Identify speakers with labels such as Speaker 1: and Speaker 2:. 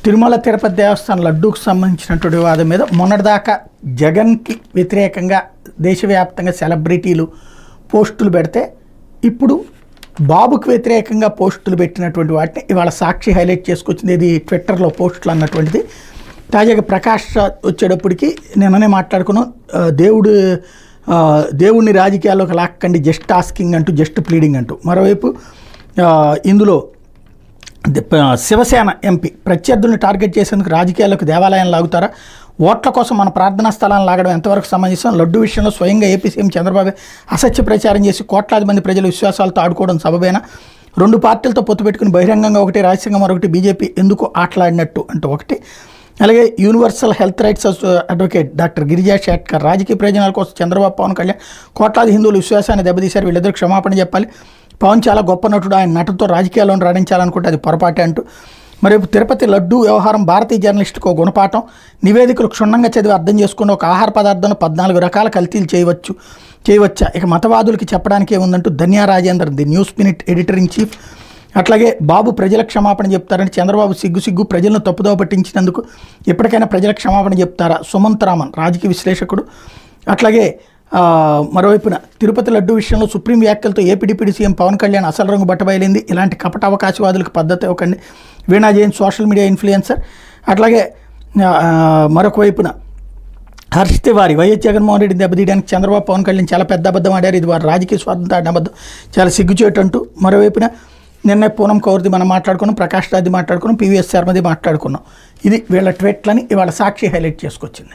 Speaker 1: తిరుమల తిరుపతి దేవస్థానం లడ్డూకు సంబంధించినటువంటి వివాదం మీద మొన్నటిదాకా జగన్కి వ్యతిరేకంగా దేశవ్యాప్తంగా సెలబ్రిటీలు పోస్టులు పెడితే ఇప్పుడు బాబుకు వ్యతిరేకంగా పోస్టులు పెట్టినటువంటి వాటిని ఇవాళ సాక్షి హైలైట్ చేసుకొచ్చింది. ఇది ట్విట్టర్లో పోస్టులు అన్నటువంటిది. తాజాగా ప్రకాష్ వచ్చేటప్పటికి నిన్ననే మాట్లాడుకున్నాం, దేవుడిని రాజకీయాల్లోకి లాక్కండి, జస్ట్ ఆస్కింగ్ అంటూ, జస్ట్ ప్లీడింగ్ అంటూ. మరోవైపు ఇందులో శివసేన ఎంపీ ప్రత్యర్థుల్ని టార్గెట్ చేసేందుకు రాజకీయాలకు దేవాలయాన్ని లాగుతారా, ఓట్ల కోసం మన ప్రార్థనా స్థలాలను లాగడం ఎంతవరకు సమంజసం, లడ్డు విషయంలో స్వయంగా ఏపీ సీఎం చంద్రబాబు అసత్య ప్రచారం చేసి కోట్లాది మంది ప్రజల విశ్వాసాలతో ఆడుకోవడం సబబేనా, రెండు పార్టీలతో పొత్తు పెట్టుకుని బహిరంగంగా ఒకటి రహస్యంగా మరొకటి బీజేపీ ఎందుకు ఆటలాడినట్టు అంటూ ఒకటి. అలాగే universal health rights advocate doctor Girija Shetkar రాజకీయ ప్రయోజనాల కోసం చంద్రబాబు పవన్ కళ్యాణ్ కోట్లాది హిందువుల విశ్వాసాన్ని దెబ్బతీశారు, వీళ్ళిద్దరు క్షమాపణ చెప్పాలి, పవన్ చాలా గొప్ప నటుడు, ఆయన నటుతో రాజకీయాలను రాణించాలనుకుంటే అది పొరపాటే అంటూ. మరేపు తిరుపతి లడ్డూ వ్యవహారం భారతీయ జర్నలిస్టుకు ఒక గుణపాఠం, నివేదికలు క్షుణ్ణంగా చదివి అర్థం చేసుకుని ఒక ఆహార పదార్థంలో 14 రకాల కల్తీలు చేయవచ్చా, ఇక మతవాదులకి చెప్పడానికి ఏముందంటూ Dhanya Rajender the news minute editor in chief. అట్లాగే బాబు ప్రజల క్షమాపణ చెప్తారని చంద్రబాబు సిగ్గు ప్రజలను తప్పుదోవ పట్టించినందుకు ఎప్పటికైనా ప్రజల క్షమాపణ చెప్తారా, సుమంత్ రామన్ రాజకీయ విశ్లేషకుడు. అట్లాగే మరోవైపున తిరుపతి లడ్డు విషయంలో సుప్రీం వ్యాఖ్యలతో AP deputy CM Pawan Kalyan అసలు రంగు బట్టబయలింది, ఇలాంటి కపట అవకాశవాదులకు పద్ధతి ఇవ్వకండి, Veena Jain social media influencer. అట్లాగే మరొక వైపున హర్ష్ తివారీ వైఎస్ జగన్మోహన్ రెడ్డిని దెబ్బతీయడానికి చంద్రబాబు పవన్ కళ్యాణ్ చాలా పెద్ద అబద్ధం ఆడారు, ఇది వారి రాజకీయ స్వాతంత్ర అబద్ధం, చాలా సిగ్గుచేటు అంటూ. మరోవైపున నిన్న పూనం కౌర్ది మనం మాట్లాడుకున్నాం, ప్రకాష్ రాజ్ది మాట్లాడుకున్నాం, పివిఎస్ శర్మది మాట్లాడుకున్నాం. ఇది వీళ్ళ ట్వీట్లని ఇవాళ సాక్షి హైలైట్ చేసుకొచ్చింది.